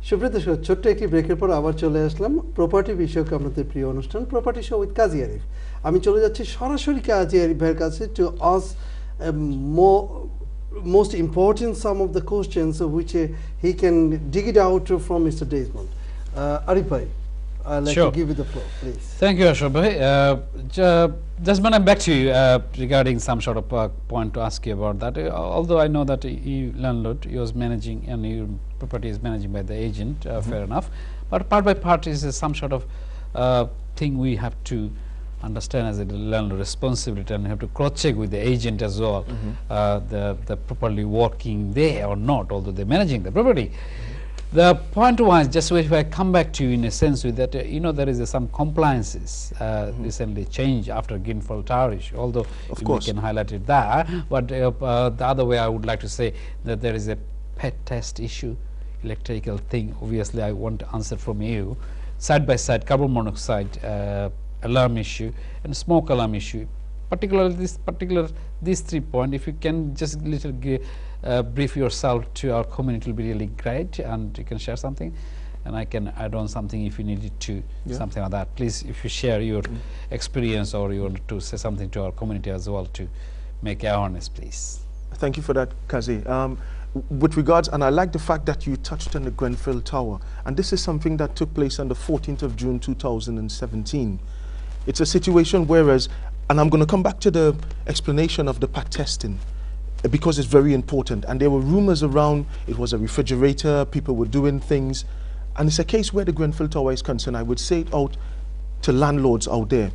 সুপ্রিয় দর্শক, ছোট্ট একটি ব্রেকের পর আবার চলে আসলাম প্রপার্টি বিষয়ক আপনাদের প্রিয় অনুষ্ঠান প্রপার্টি শো উইথ কাজী আরিফ। আমি চলে যাচ্ছি সরাসরি কাজী আরিফের কাছে to ask most important some of the questions which he can dig it out from Mr. Desmond. Arif bhai, I'd like to give you the floor, please. Thank you, Ashraf bhai. Desmond, I'm back to you regarding some sort of point to ask you about that. Although I know that you landlord, you was managing and your property is managing by the agent, fair enough. But part by part is some sort of thing we have to understand as a landlord responsibility, and have to cross-check with the agent as well, the properly working there or not, although they're managing the property. The point was, just if I come back to you in a sense with that, you know, there is some compliances recently changed after Greenfield Tower issue, although we can highlight it there, but the other way I would like to say that there is a pet test issue, electrical thing. Obviously I want to answer from you, side by side, carbon monoxide alarm issue and smoke alarm issue, particularly these 3 points. If you can just little brief yourself to our community, it will be really great, and you can share something and I can add on something if you needed to, something like that. Please, if you share your experience or you want to say something to our community as well to make awareness, please. Thank you for that, Kazi. With regards, and I like the fact that you touched on the Grenfell Tower, and this is something that took place on the 14th of June 2017. It's a situation whereas, and I'm going to come back to the explanation of the PAT testing because it's very important, and there were rumors around it was a refrigerator, people were doing things, and it's a case where the Grenfell Tower is concerned. I would say it out to landlords out there.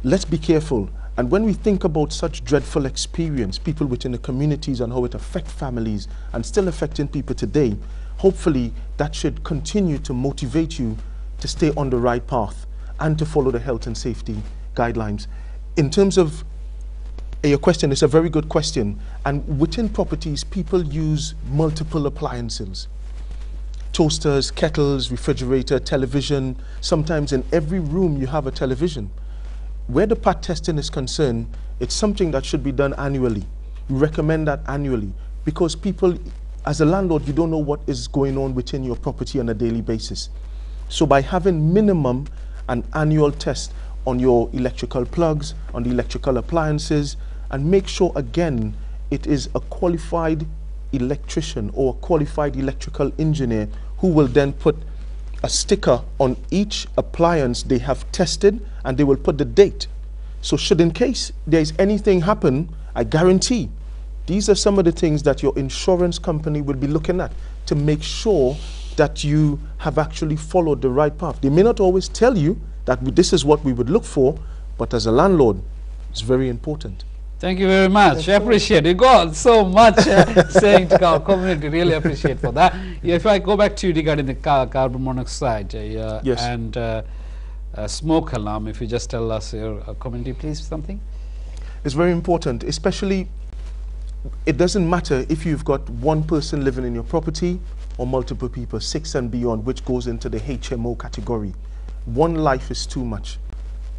Let's be careful. And when we think about such dreadful experience, people within the communities and how it affects families and still affecting people today, hopefully that should continue to motivate you to stay on the right path and to follow the health and safety guidelines. In terms of your question, it's a very good question. And within properties, people use multiple appliances. Toasters, kettles, refrigerator, television. Sometimes in every room you have a television. Where the PAT testing is concerned, it's something that should be done annually. We recommend that annually because people, as a landlord, you don't know what is going on within your property on a daily basis. So by having minimum an annual test on your electrical plugs, on the electrical appliances, and make sure again it is a qualified electrician or a qualified electrical engineer who will then put a sticker on each appliance they have tested, and they will put the date. So should in case there is anything happen, I guarantee these are some of the things that your insurance company will be looking at to make sure that you have actually followed the right path. They may not always tell you that this is what we would look for, but as a landlord, it's very important. Thank you very much. I appreciate it. You got so much saying to our community. Really appreciate for that. If I go back to you regarding the carbon monoxide and smoke alarm, if you just tell us your community, please, something. It's very important, especially it doesn't matter if you've got one person living in your property or multiple people, 6 and beyond, which goes into the HMO category. One life is too much.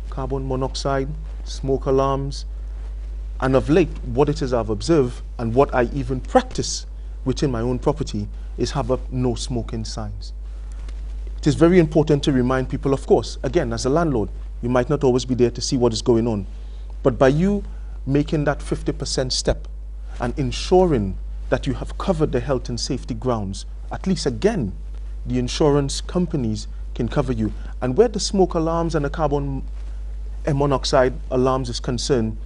Carbon monoxide, smoke alarms, and of late, what it is I've observed and what I even practice within my own property is have up no smoking signs. It is very important to remind people, of course, again, as a landlord, you might not always be there to see what is going on. But by you making that 50% step and ensuring that you have covered the health and safety grounds, at least again, the insurance companies can cover you. And where the smoke alarms and the carbon monoxide alarms is concerned,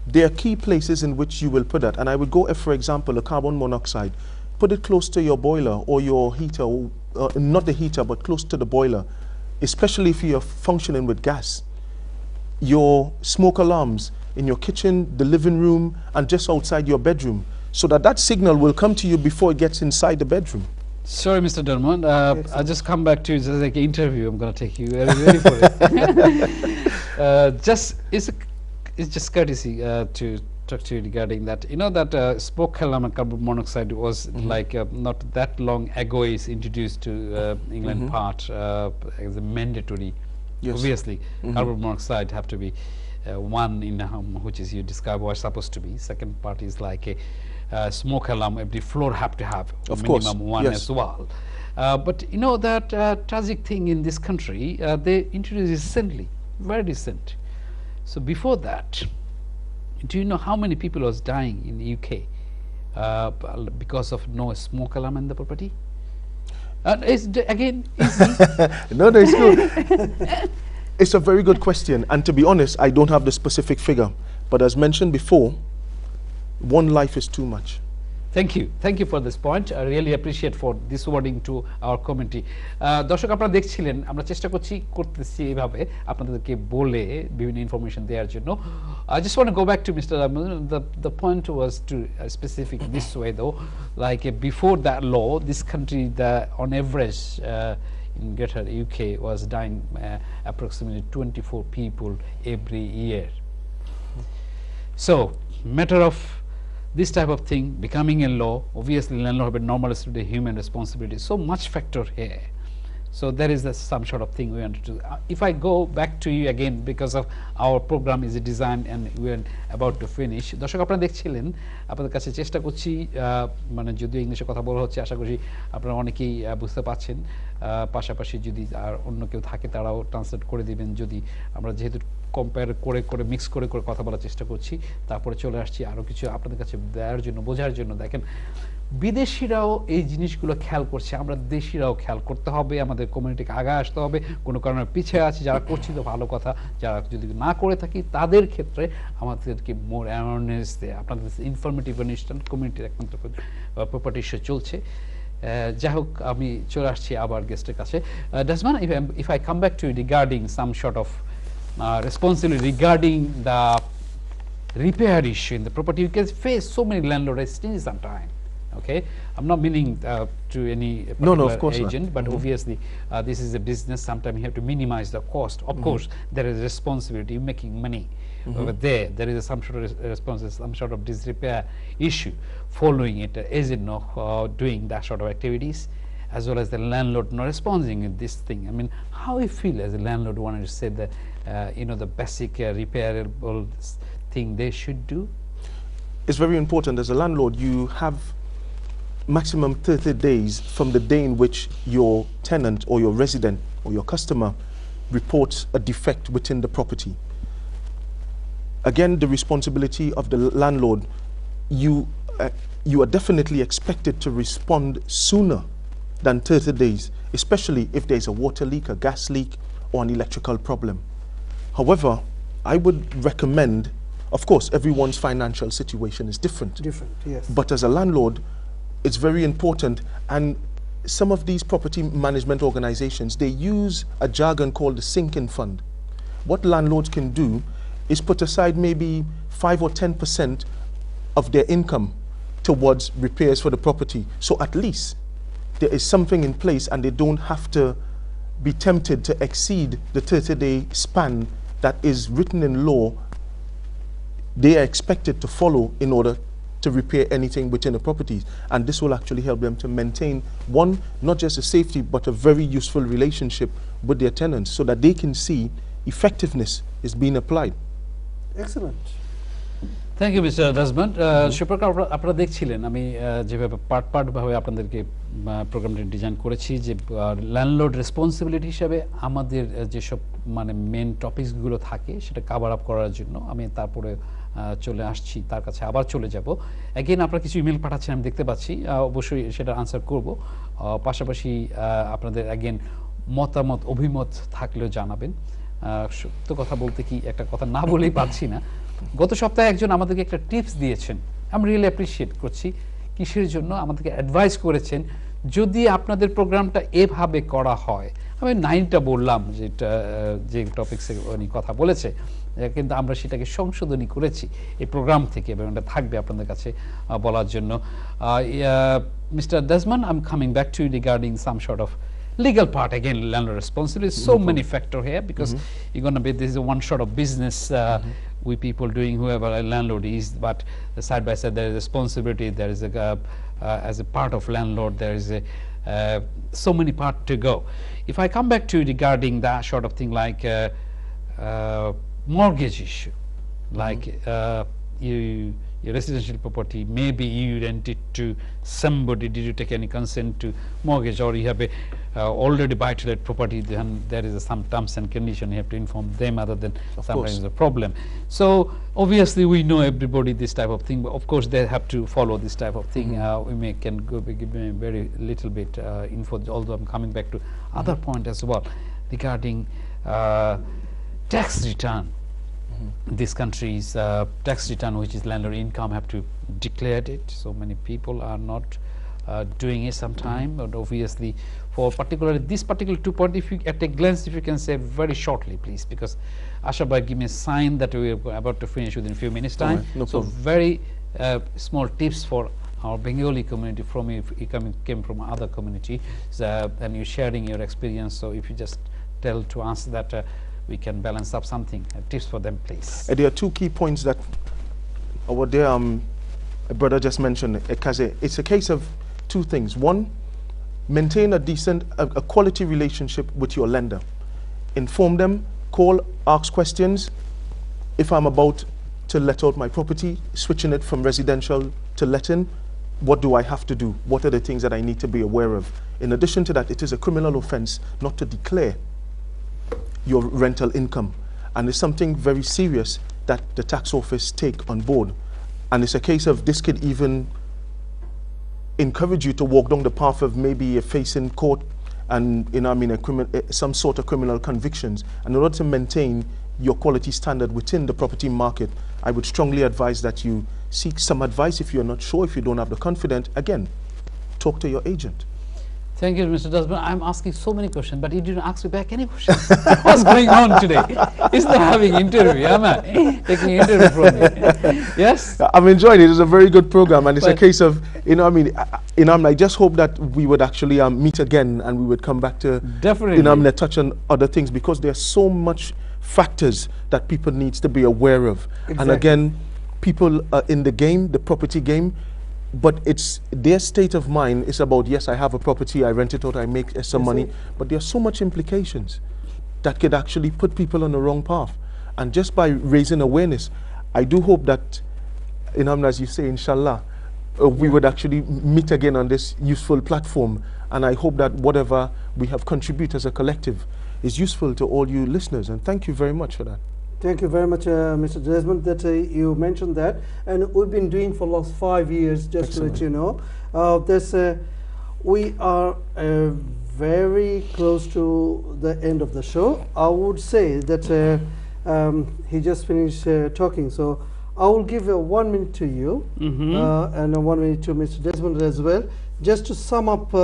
there are key places in which you will put that. And I would go, if for example, a carbon monoxide, put it close to your boiler or your heater, not the heater, but close to the boiler, especially if you're functioning with gas. Your smoke alarms in your kitchen, the living room, and just outside your bedroom, so that that signal will come to you before it gets inside the bedroom. Sorry, Mr. Dermond, I'll just come back to you. It's like an interview. I'm going to take you very ready for it. It's just courtesy to talk to you regarding that. You know that smoke alarm and carbon monoxide was like not that long ago is introduced to England part as a mandatory. Obviously, carbon monoxide have to be one in a home, which is you describe what's supposed to be. Second part is like a smoke alarm. Every floor have to have minimum one as well. But you know that tragic thing in this country, they introduced recently, very recent. So before that, do you know how many people was dying in the UK because of no smoke alarm in the property? It's again easy. No, it's good. It's a very good question, and to be honest, I don't have the specific figure. But as mentioned before, one life is too much. Thank you for this point. I really appreciate for this wording to our community. দর্শক আপনারা দেখছিলেন, আমরা চেষ্টা করতেছি এইভাবে আপনাদেরকে বলে বিভিন্ন ইনফরমেশন দেওয়ার জন্য. I just want to go back to Mr. The point was to specific this way though, like before that law, this country, on average in greater UK was dying approximately 24 people every year. So matter of this type of thing becoming a law, obviously landlord have normalized the human responsibility, so much factor here. So there is some sort of thing we want to do. If I go back to you again, because of our program is designed and we are about to finish, দর্শক আপনারা দেখছিলেন, আপনাদের কাছে চেষ্টা করছি, মানে যদিও ইংলিশে কথা বলা হচ্ছে, আশা করি আপনারা অনেকেই বুঝতে পারছেন, পাশাপাশি যদি আর অন্য কেউ থাকে তারাও ট্রান্সলেট করে দিবেন, যদি আমরা যেহেতু কম্পেয়ার করে মিক্স করে কথা বলার চেষ্টা করছি, তারপরে চলে আসছি আরও কিছু আপনাদের কাছে দেওয়ার জন্য, বোঝার জন্য। দেখেন, বিদেশিরাও এই জিনিসগুলো খেয়াল করছে, আমরা দেশিরাও খেয়াল করতে হবে, আমাদের কমিউনিটিকে আগে আসতে হবে। কোনো কারণে পিছিয়ে আছে যারা করছি তো ভালো কথা, যারা যদি না করে থাকি তাদের ক্ষেত্রে আমাদেরকে মোর অ্যাওয়ারনেস দেয়। আপনাদের ইনফরমেটিভ অনুষ্ঠান কমিউনিটির একমাত্র প্রপার্টি শো চলছে। যাই হোক, আমি চলে আসছি আবার গেস্টের কাছে। Dasman, if I come back to you regarding some sort of responsibility regarding the repair issue in the property, you can face so many landlords still sometimes. Okay, I'm not meaning to any particular of course agent, not. but obviously this is a business. Sometimes you have to minimize the cost. Of course, there is responsibility, making money. Over there is some sort of responsibility, some sort of disrepair issue following it, agent doing that sort of activities, as well as the landlord not responding in this thing. I mean, how you feel as a landlord wanted to say that the basic repairable thing they should do? It's very important. As a landlord, you have maximum 30 days from the day in which your tenant or your resident or your customer reports a defect within the property. Again, the responsibility of the landlord, you are definitely expected to respond sooner than 30 days, especially if there's a water leak, a gas leak, or an electrical problem. However, I would recommend, of course, everyone's financial situation is different. Yes. But as a landlord, it's very important, and some of these property management organizations, they use a jargon called the sinking fund. What landlords can do is put aside maybe 5 or 10% of their income towards repairs for the property. So at least there is something in place and they don't have to be tempted to exceed the 30-day span that is written in law. They are expected to follow in order to repair anything within the properties, and this will actually help them to maintain, one, not just a safety but a very useful relationship with their tenants, so that they can see effectiveness is being applied. Excellent. Thank you mister Dasman. সুপ্রকার আপনারা দেখছিলেন, আমি যেভাবে part ভাবে আপনাদেরকে প্রোগ্রামটি design করেছি, যে ল্যান্ডলর্ড রেসপন্সিবিলিটি হিসাবে আমাদের যেসব মানে মেন টপিকসগুলো থাকে সেটা কাভার আপ করার জন্য আমি তারপরে চলে আসছি, তার কাছে আবার চলে যাব। অ্যাগেন আপনারা কিছু ইমেল পাঠাচ্ছেন, আমি দেখতে পাচ্ছি, অবশ্যই সেটা আনসার করব। পাশাপাশি আপনাদের অ্যাগেন মতামত অভিমত থাকলেও জানাবেন। সত্য কথা বলতে কি একটা কথা না বলেই পারছি না, গত সপ্তাহে একজন আমাদেরকে একটা টিপস দিয়েছেন, আমি রিয়েলি অ্যাপ্রিশিয়েট করছি। কিসের জন্য আমাদেরকে অ্যাডভাইস করেছেন, যদি আপনাদের প্রোগ্রামটা এভাবে করা হয়, আমি 9টা বললাম যেটা যে টপিকসে উনি কথা বলেছে, কিন্তু আমরা সেটাকে সংশোধনী করেছি এই প্রোগ্রাম থেকে, এবং এটা থাকবে আপনাদের কাছে বলার জন্য। Mister Dasman, I am coming back to you regarding some sort of legal part. Again, landlord responsibility, so many factor here, because you're going to be, this is one sort of business we people doing, whoever a landlord is, but side by side there is responsibility, there is a as a part of landlord there is a so many part to go. If I come back to regarding that sort of thing, like mortgage issue, like your residential property, maybe you rent it to somebody, did you take any consent to mortgage, or you have a already buy-to-let property, then there is some terms and condition you have to inform them, other than sometimes a problem. So obviously we know everybody this type of thing, but of course they have to follow this type of thing. We can give me very little bit info, although I'm coming back to other point as well regarding tax return. This country's tax return, which is landlord income, have to declare it. So many people are not doing it sometime, but obviously for particularly this particular 2 point, if you at a glance, if you can say very shortly, please, because Ashraf bhai give me a sign that we are about to finish within a few minutes time. Right, no so problem. very small tips for our Bengali community, from if you came from other community, and you're sharing your experience. So if you just tell to us that we can balance up something, tips for them, please. There are 2 key points that our dear brother just mentioned, Kazi. It's a case of 2 things. One, maintain a decent, a quality relationship with your lender. Inform them, call, ask questions. If I'm about to let out my property, switching it from residential to letting, what do I have to do? What are the things that I need to be aware of? In addition to that, it is a criminal offense not to declare your rental income, and it's something very serious that the tax office take on board. And it's a case of this could even encourage you to walk down the path of maybe facing court and some sort of criminal convictions. And in order to maintain your quality standard within the property market, I would strongly advise that you seek some advice. If you're not sure, if you don't have the confidence, again, talk to your agent. Thank you, Mr. Dasban. I'm asking so many questions, but you didn't ask me back any questions. What's going on today? It's not having interview, am I? Taking interview from me. Yes? I'm enjoying it. It's a very good program, and it's a case of, I just hope that we would actually meet again, and we would come back to, definitely, touch on other things, because there's so much factors that people needs to be aware of. Exactly. And again, people are in the game, the property game, but it's their state of mind is about, yes, I have a property, I rent it out, I make some money, but there's so much implications that could actually put people on the wrong path. And just by raising awareness, I do hope that, as you say, inshallah, we would actually meet again on this useful platform. And I hope that whatever we have contributed as a collective is useful to all you listeners. And thank you very much for that. Thank you very much, Mr. Desmond, that you mentioned that. And we've been doing for the last 5 years, just to let you know. We are very close to the end of the show. I would say that he just finished talking. So I will give 1 minute to you and 1 minute to Mr. Desmond as well, just to sum up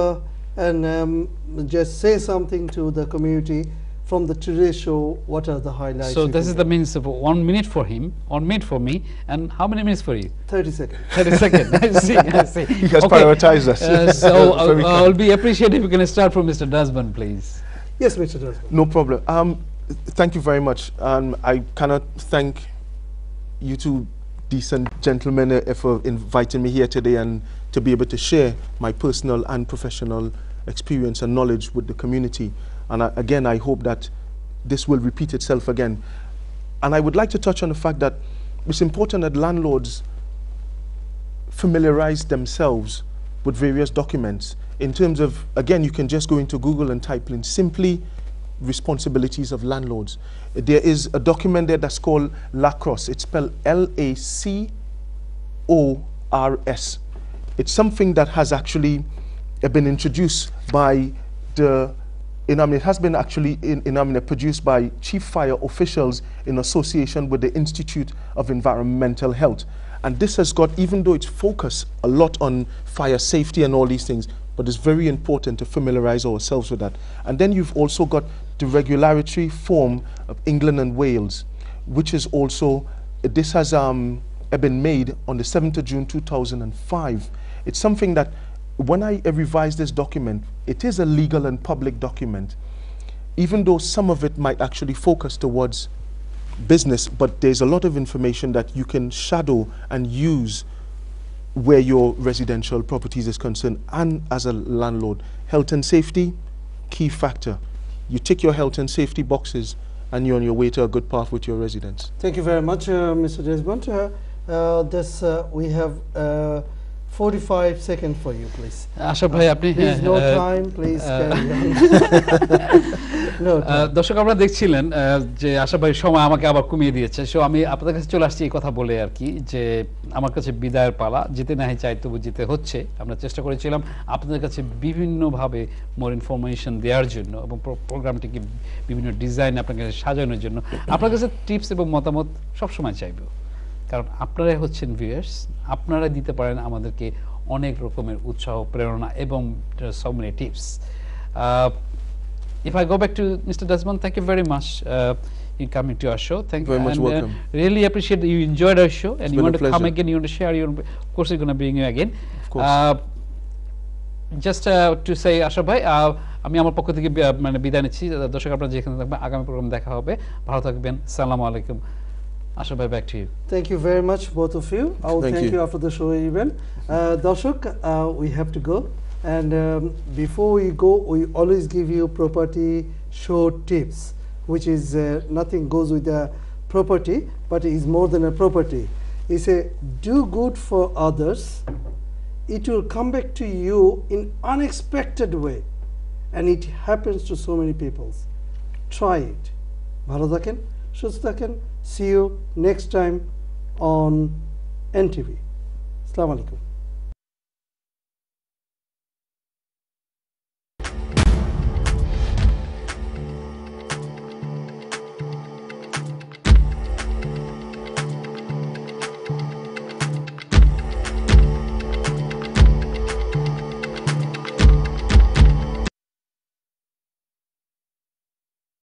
and just say something to the community from the today's show. What are the highlights? So this is the means of 1 minute for him, 1 minute for me, and how many minutes for you? 30 seconds. 30 seconds. I see. He has prioritized us. So I'll be appreciative if you can start from Mr. Dasban, please. Yes, Mr. Dasban. No problem. Thank you very much. I cannot thank you 2 decent gentlemen for inviting me here today and to be able to share my personal and professional experience and knowledge with the community. And again, I hope that this will repeat itself again. And I would like to touch on the fact that it's important that landlords familiarize themselves with various documents. In terms of, again, you can just go into Google and type in simply responsibilities of landlords. There is a document there that's called LACROS. It's spelled LACORS. It's something that has actually been introduced by the it has been actually produced by chief fire officials in association with the Institute of Environmental Health. And this has got, even though it's focused a lot on fire safety and all these things, but it's very important to familiarize ourselves with that. And then you've also got the regulatory form of England and Wales, which is also, this has been made on the 7th of June 2005. It's something that, when I revised this document, it is a legal and public document, even though some of it might actually focus towards business, but there's a lot of information that you can shadow and use where your residential properties is concerned. And as a landlord, health and safety, key factor. You tick your health and safety boxes and you're on your way to a good path with your residents. Thank you very much, Mr. Desmond. We have 45 seconds for you, please. Ashraf ভাই আপনি Please, no time. Please carry on. No time. দর্শক আপনারা দেখছিলেন যে আশরাফ ভাই সময় আমাকে আবার কমিয়ে দিয়েছে, সো আমি আপনাদের কাছে চলে আসছি এই কথা বলে আর কি, যে আমার কাছে বিদায়ের পালা, যেতে নাহি চাই তবু যেতে হচ্ছে। আমরা চেষ্টা করেছিলাম আপনাদের কাছে বিভিন্নভাবে মোর ইনফরমেশন দেওয়ার জন্য এবং প্রোগ্রামটিকে বিভিন্ন ডিজাইন আপনাকে সাজানোর জন্য। আপনার কাছে টিপস এবং মতামত সবসময় চাইব, কারণ আপনারাই হচ্ছেন ভিউয়ার্স, আপনারা দিতে পারেন আমাদেরকে অনেক রকমের উৎসাহ, প্রেরণা এবং so many tips. If I go back to Mr. Desmond, thank you very much in coming to our show. Thank you very much. Welcome. Really appreciate that you enjoyed our show, and It's you been want a to come pleasure. again, you want to share your, of course we're going to bring you again. Of course. Just to say, Ashraf ভাই আমি আমার পক্ষ থেকে মানে বিদায় নিচ্ছি। দর্শক আপনারা যেখানে থাকবেন, আগামী প্রোগ্রাম দেখা হবে, ভালো থাকবেন, আসসালামু আলাইকুম। Ashraf bhai, back to you. Thank you very much, both of you. I will thank you after the show even. Darshak, we have to go. And before we go, we always give you property show tips, which is nothing goes with the property, but it is more than a property. It's a do good for others. It will come back to you in unexpected way. And it happens to so many people. Try it. Bhalo thaken, সুস্থ থাকেন। See you next time on NTV. Assalamu alaikum.